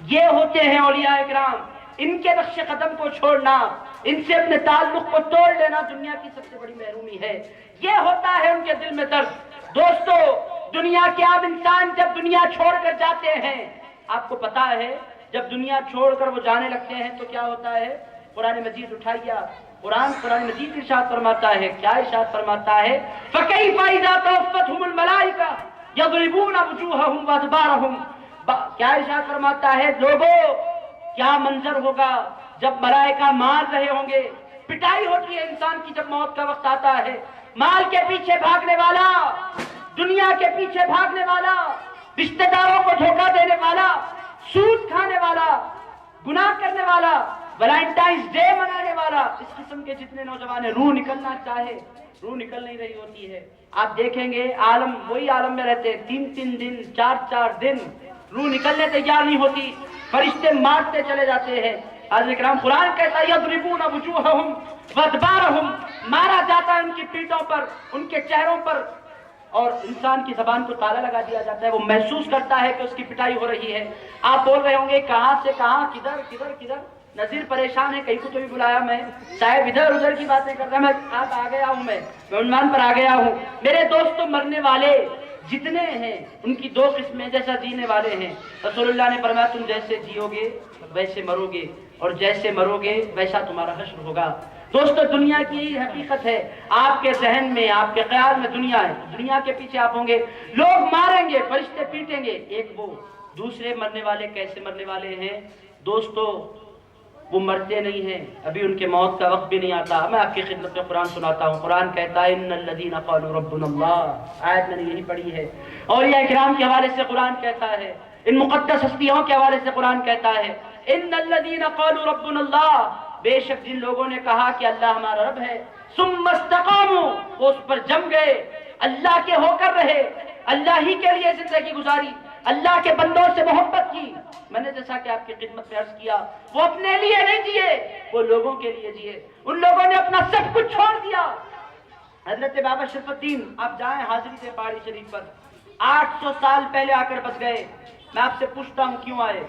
یہ ہوتے ہیں اولیاء کرام، ان کے نقش قدم کو چھوڑنا، ان سے اپنے تعلق کو توڑ لینا دنیا کی سب سے بڑی محرومی ہے، یہ ہوتا ہے ان کے دل میں درد۔ دوستو دنیا کے عام انسان جب دنیا چھوڑ کر جاتے ہیں، آپ کو پتا ہے جب دنیا چھوڑ کر وہ جانے لگتے ہیں تو کیا ہوتا ہے؟ قرآن مجید اٹھائیے، قرآن مجید ارشاد فرماتا ہے، کیا ارشاد فرماتا ہے؟ فَكَيْفَ إِذَا تَوَفَّتْهُمُ الْمَلَائِكَةُ يَضْرِبُونَ وُجُوهَهُمْ وَأَدْبَارَهُمْ، کیا ارشاد فرماتا ہے؟ لوگوں کیا منظر ہوگا جب ملائکہ مار رہے ہوں گے، پٹائی ہوتی ہے انسان کی جب موت کا وقت آتا ہے، مال کے پیچھے بھاگنے والا، دنیا کے پیچھے بھاگنے والا، رشتہ داروں کو دھوکہ دینے والا، سود کھانے والا، گناہ کرنے والا، ویلنٹائنز ڈے منانے والا، اس قسم کے جتنے نوجوان ہیں، روح نکلنا چاہے روح نکل نہیں رہی ہوتی ہے۔ آپ دیکھیں گے عالم وہی عالم میں رہتے، 3-3 دن 4-4 دن روح نکلنے تیار نہیں ہوتی، فرشتے مارتے چلے جاتے ہیں۔ حضرت کرام قرآن کہتا ہے یضربون وجوہہم وادبارہم، مارا جاتا ہے ان کی پیٹھوں پر، ان کے چہروں پر، اور انسان کی زبان کو تالا لگا دیا جاتا ہے، وہ محسوس کرتا ہے کہ اس کی پٹائی ہو رہی ہے۔ آپ بول رہے ہوں گے کہاں سے کہاں، کدھر کدھر کدھر؟ نذیر پریشان ہے، کہیں کو تو بھی بلایا میں، صاحب ادھر ادھر کی باتیں کر رہا ہے، میں آپ آ گیا ہوں، میں عنوان پر آ گیا ہوں۔ میرے دوستو مرنے والے جتنے ہیں ان کی دو قسمیں، جیسا جینے والے ہیں۔ رسول اللہ نے فرمایا تم جیسے جیو گے ویسے مرو گے، اور جیسے مرو گے ویسا تمہارا حشر ہوگا۔ دوستو دنیا کی یہی حقیقت ہے، آپ کے ذہن میں، آپ کے خیال میں دنیا ہے، دنیا کے پیچھے آپ ہوں گے، لوگ ماریں گے، فرشتے پیٹیں گے، ایک وہ دوسرے مرنے والے کیسے مرنے والے ہیں؟ دوستو وہ مرتے نہیں ہیں، ابھی ان کے موت کا وقت بھی نہیں آتا۔ میں آپ کی خدمت میں قرآن سناتا ہوں، قرآن کہتا ہے ان الذین قالوا ربنا اللہ، آیت میں نے یہی پڑھی ہے، اولیاء کرام کے حوالے سے قرآن کہتا ہے، ان مقدس ہستیوں کے حوالے سے قرآن کہتا ہے ان الذین قالوا ربنا اللہ، بے شک جن لوگوں نے کہا کہ اللہ ہمارا رب ہے، ثم استقاموا، وہ اس پر جم گئے، اللہ کے ہو کر رہے، اللہ ہی کے لیے زندگی گزاری، اللہ کے بندوں سے محبت کی۔ میں نے جیسا کہ آپ کی خدمت میں عرض کیا، وہ اپنے لیے نہیں جیے، وہ لوگوں کے لیے جیے، ان لوگوں نے اپنا سب کچھ چھوڑ دیا۔ حضرت بابا شرف الدین، آپ جائیں حاضری سے پہاڑی شریف پر، 800 سال پہلے آ کر بس گئے۔ میں آپ سے پوچھتا ہوں کیوں آئے؟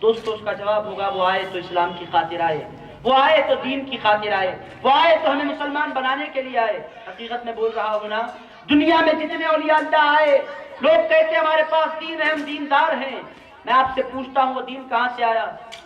دوستو اس کا جواب ہوگا وہ آئے تو اسلام کی خاطر آئے، وہ آئے تو دین کی خاطر آئے، وہ آئے تو ہمیں مسلمان بنانے کے لیے آئے۔ حقیقت میں بول رہا ہوں نا، دنیا میں جتنے اولیاء اللہ آئے، لوگ کہتے ہیں ہمارے پاس دین ہے، ہم دیندار ہیں۔ میں آپ سے پوچھتا ہوں وہ دین کہاں سے آیا؟